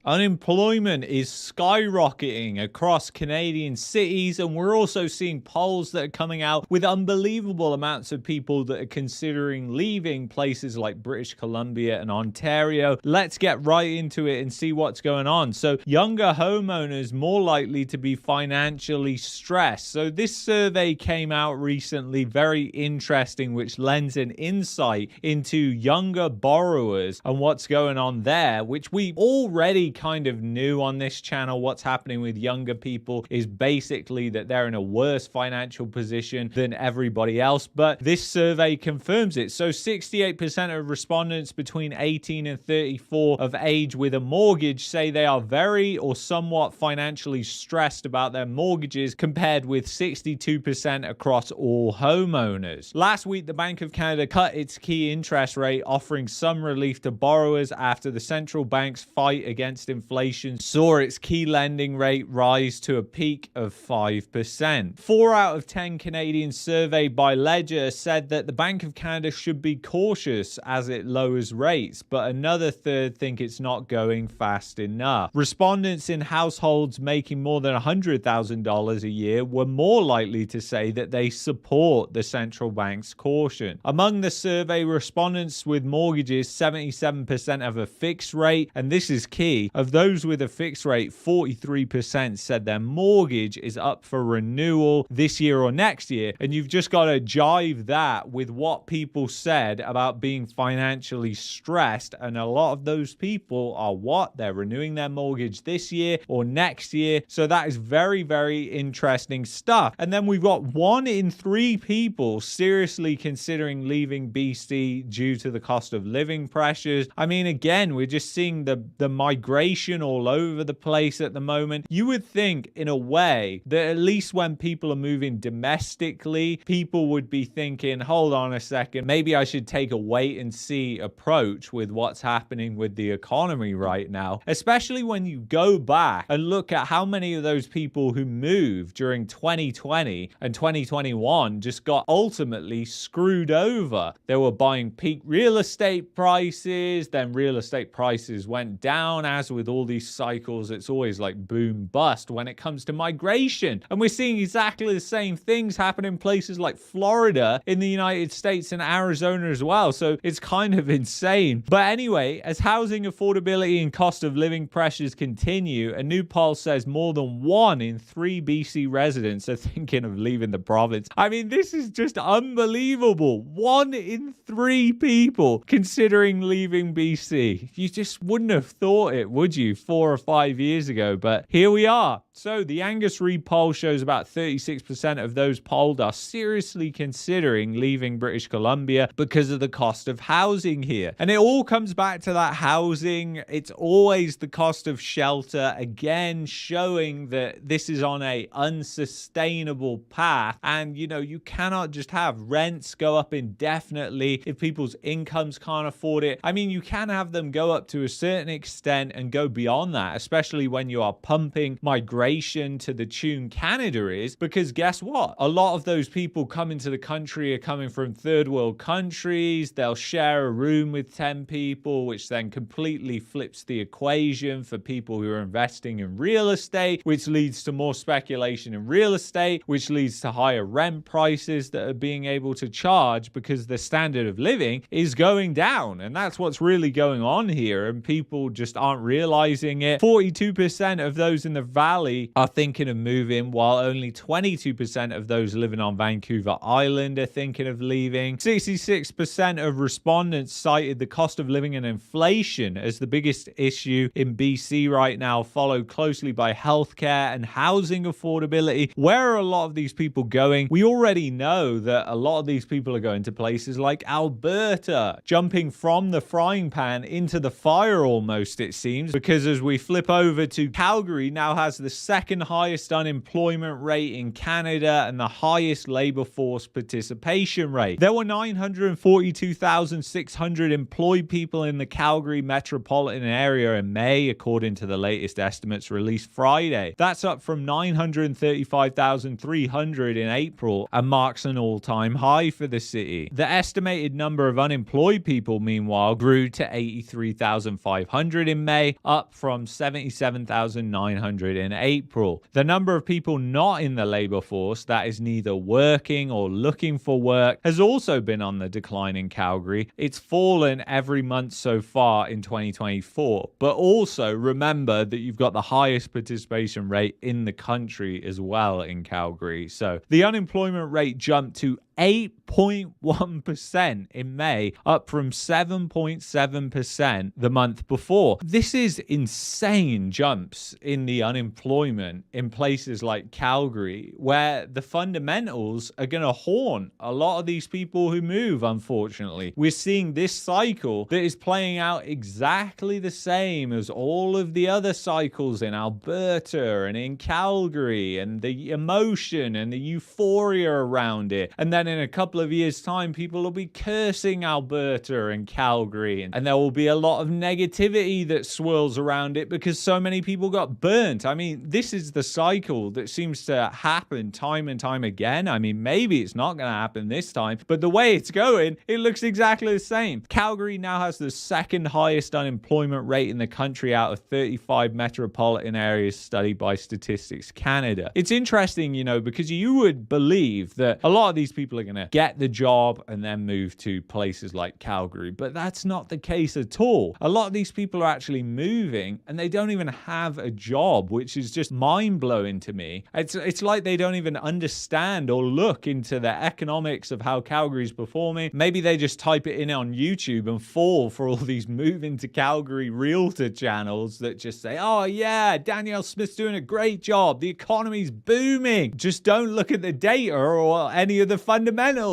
Unemployment is skyrocketing across Canadian cities, and we're also seeing polls that are coming out with unbelievable amounts of people that are considering leaving places like British Columbia and Ontario. Let's get right into it and see what's going on. So, younger homeowners more likely to be financially stressed. So, this survey came out recently, very interesting, which lends an insight into younger borrowers and what's going on there, which we already kind of knew on this channel. What's happening with younger people is basically that they're in a worse financial position than everybody else, but this survey confirms it. So 68% of respondents between 18 and 34 of age with a mortgage say they are very or somewhat financially stressed about their mortgages, compared with 62% across all homeowners. Last week, the Bank of Canada cut its key interest rate, offering some relief to borrowers after the central bank's fight against inflation saw its key lending rate rise to a peak of 5%. 4 out of 10 Canadians surveyed by Ledger said that the Bank of Canada should be cautious as it lowers rates, but another third think it's not going fast enough. Respondents in households making more than $100,000 a year were more likely to say that they support the central bank's caution. Among the survey respondents with mortgages, 77% have a fixed rate, and this is key. Of those with a fixed rate, 43% said their mortgage is up for renewal this year or next year. And you've just got to jive that with what people said about being financially stressed. And a lot of those people are what? They're renewing their mortgage this year or next year. So that is very, very interesting stuff. And then we've got 1 in 3 people seriously considering leaving BC due to the cost of living pressures. I mean, again, we're just seeing the migration all over the place at the moment. You would think, in a way, that at least when people are moving domestically, people would be thinking, hold on a second, maybe I should take a wait and see approach with what's happening with the economy right now, especially when you go back and look at how many of those people who moved during 2020 and 2021 just got ultimately screwed over. They were buying peak real estate prices, then real estate prices went down. As with all these cycles, it's always like boom bust when it comes to migration. And we're seeing exactly the same things happen in places like Florida in the United States and Arizona as well. So it's kind of insane. But anyway, as housing affordability and cost of living pressures continue, a new poll says more than 1 in 3 BC residents are thinking of leaving the province. I mean, this is just unbelievable. 1 in 3 people considering leaving BC. You just wouldn't have thought it, would you, 4 or 5 years ago? But here we are. So the Angus Reid poll shows about 36% of those polled are seriously considering leaving British Columbia because of the cost of housing here. And it all comes back to that housing. It's always the cost of shelter, again, showing that this is on a unsustainable path. And, you know, you cannot just have rents go up indefinitely if people's incomes can't afford it. I mean, you can have them go up to a certain extent and go beyond that, especially when you are pumping migration to the tune Canada is, because guess what? A lot of those people coming to the country are coming from third world countries. They'll share a room with 10 people, which then completely flips the equation for people who are investing in real estate, which leads to more speculation in real estate, which leads to higher rent prices that are being able to charge because the standard of living is going down. And that's what's really going on here. And people just aren't realizing it. 42% of those in the Valley are thinking of moving, while only 22% of those living on Vancouver Island are thinking of leaving. 66% of respondents cited the cost of living and inflation as the biggest issue in BC right now, followed closely by healthcare and housing affordability. Where are a lot of these people going? We already know that a lot of these people are going to places like Alberta, jumping from the frying pan into the fire almost, it seems, because as we flip over to Calgary, now has the second highest unemployment rate in Canada and the highest labor force participation rate. There were 942,600 employed people in the Calgary metropolitan area in May, according to the latest estimates released Friday. That's up from 935,300 in April and marks an all-time high for the city. The estimated number of unemployed people, meanwhile, grew to 83,500 in May, May, up from 77,900 in April. The number of people not in the labor force, that is neither working or looking for work, has also been on the decline in Calgary. It's fallen every month so far in 2024. But also remember that you've got the highest participation rate in the country as well in Calgary. So the unemployment rate jumped to 8.1% in May, up from 7.7% the month before. This is insane jumps in the unemployment in places like Calgary, where the fundamentals are going to haunt a lot of these people who move, unfortunately. We're seeing this cycle that is playing out exactly the same as all of the other cycles in Alberta and in Calgary, and the emotion and the euphoria around it. And then in a couple of years' time, people will be cursing Alberta and Calgary, and there will be a lot of negativity that swirls around it because so many people got burnt. I mean, this is the cycle that seems to happen time and time again. I mean, maybe it's not going to happen this time, but the way it's going, it looks exactly the same. Calgary now has the second highest unemployment rate in the country out of 35 metropolitan areas studied by Statistics Canada. It's interesting, you know, because you would believe that a lot of these people are going to get the job and then move to places like Calgary, but that's not the case at all. A lot of these people are actually moving and they don't even have a job, which is just mind-blowing to me. It's like they don't even understand or look into the economics of how Calgary's performing. Maybe they just type it in on YouTube and fall for all these moving to Calgary realtor channels that just say, oh yeah, Danielle Smith's doing a great job, the economy's booming. Just don't look at the data or any of the fundamentals.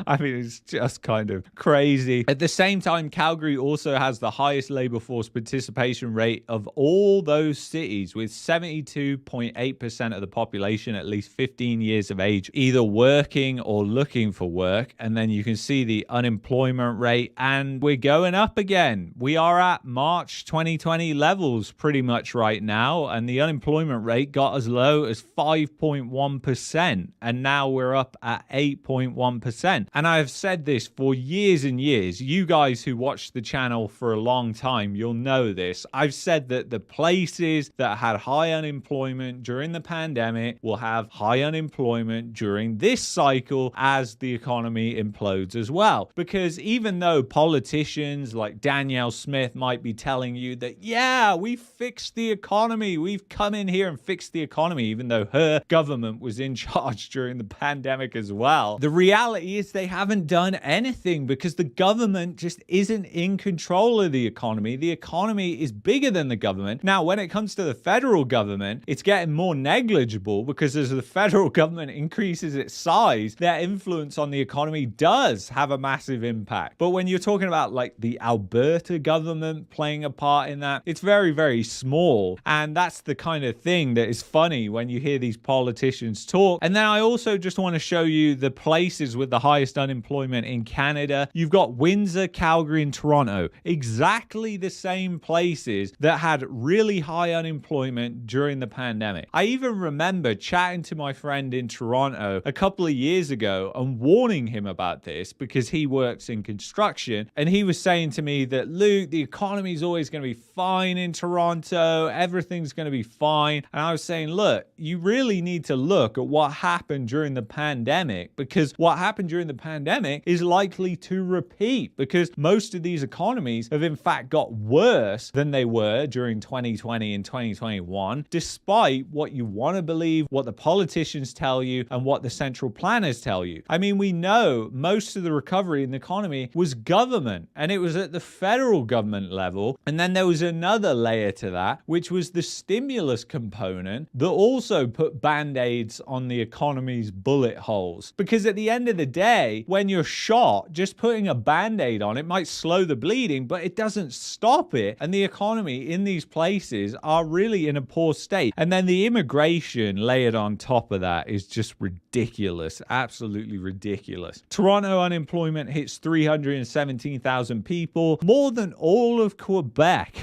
I mean, it's just kind of crazy. At the same time, Calgary also has the highest labor force participation rate of all those cities, with 72.8% of the population at least 15 years of age either working or looking for work. And then you can see the unemployment rate, and we're going up again. We are at March 2020 levels pretty much right now, and the unemployment rate got as low as 5.1%, and now we're up at 8.1%. And I have said this for years and years. You guys who watch the channel for a long time, you'll know this. I've said that the places that had high unemployment during the pandemic will have high unemployment during this cycle as the economy implodes as well. Because even though politicians like Danielle Smith might be telling you that, yeah, we fixed the economy, we've come in here and fixed the economy, even though her government was in charge during the pandemic as well, the reality is they haven't done anything because the government just isn't in control of the economy. The economy is bigger than the government. Now, when it comes to the federal government, it's getting more negligible because as the federal government increases its size, their influence on the economy does have a massive impact. But when you're talking about like the Alberta government playing a part in that, it's very, very small. And that's the kind of thing that is funny when you hear these politicians talk. And then I also just want to show you the places with the highest unemployment in Canada. You've got Windsor, Calgary, and Toronto. Exactly the same places that had really high unemployment during the pandemic. I even remember chatting to my friend in Toronto a couple of years ago and warning him about this because he works in construction, and he was saying to me that, Luke, the economy is always going to be fine in Toronto. Everything's going to be fine. And I was saying, look, you really need to look at what happened during the pandemic, because what happened during the pandemic is likely to repeat, because most of these economies have in fact got worse than they were during 2020 and 2021, despite what you want to believe, what the politicians tell you, and what the central planners tell you. I mean, we know most of the recovery in the economy was government, and it was at the federal government level. And then there was another layer to that, which was the stimulus component that also put band-aids on the economy's bullet holes. Because at the end of the day, when you're shot, just putting a band-aid on it might slow the bleeding, but it doesn't stop it. And the economy in these places are really in a poor state. And then the immigration layered on top of that is just ridiculous. Absolutely ridiculous. Toronto unemployment hits 317,000 people, more than all of Quebec.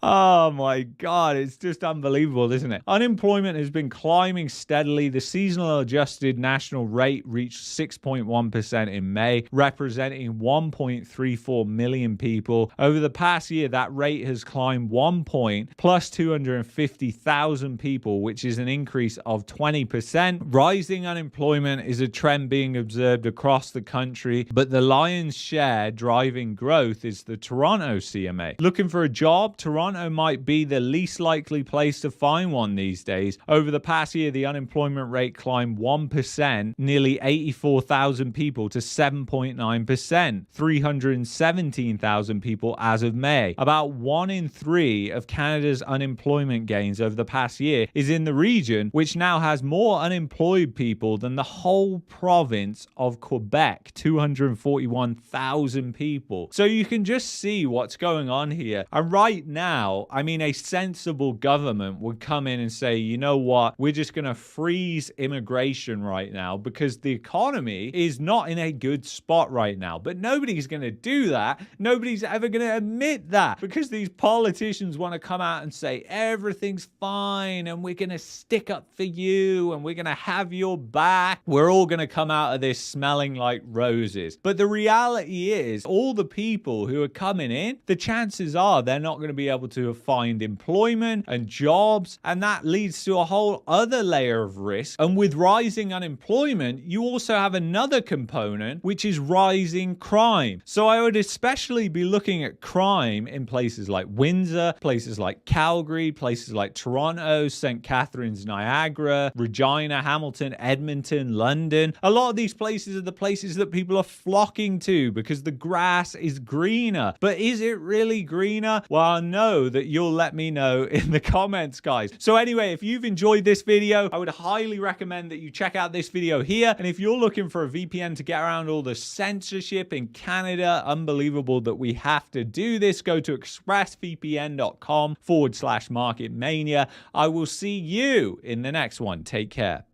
Oh my God, it's just unbelievable, isn't it? Unemployment has been climbing steadily. The seasonal adjusted national rate reached 6.1% in May, representing 1.34 million people. Over the past year, that rate has climbed 1 point, plus 250,000 people, which is an increase of 20%. Rising unemployment is a trend being observed across the country, but the lion's share driving growth is the Toronto CMA. Looking for a job? Toronto might be the least likely place to find one these days. Over the past year, the unemployment rate climbed 1%, nearly 84,000 people, to 7.9%, 317,000 people as of May. About 1 in 3 of Canada's unemployment gains over the past year is in the region, which now has more unemployed people than the whole province of Quebec, 241,000 people. So you can just see what's going on here. And right now, I mean, a sensible government would come in and say, you know what, we're just going to freeze immigration right now because the economy is not in a good spot right now. But nobody's going to do that. Nobody's ever going to admit that because these politicians want to come out and say everything's fine and we're going to stick up for you and we're going to have your back. We're all going to come out of this smelling like roses. But the reality is, all the people who are coming in, the chances are they're not going to be able to find employment and jobs, and that leads to a whole other layer of risk. And with rising unemployment, you also have another component, which is rising crime. So I would especially be looking at crime in places like Windsor, places like Calgary, places like Toronto, St. Catharines, Niagara, Regina, Hamilton, Edmonton, London. A lot of these places are the places that people are flocking to because the grass is greener. But is it really greener? Well, I know that you'll let me know in the comments, guys. So anyway, if you've enjoyed this video, I would highly recommend that you check out this video here. And if you're looking for a VPN to get around all the censorship in Canada, unbelievable that we have to do this, go to expressvpn.com/marketmania. I will see you in the next one. Take care.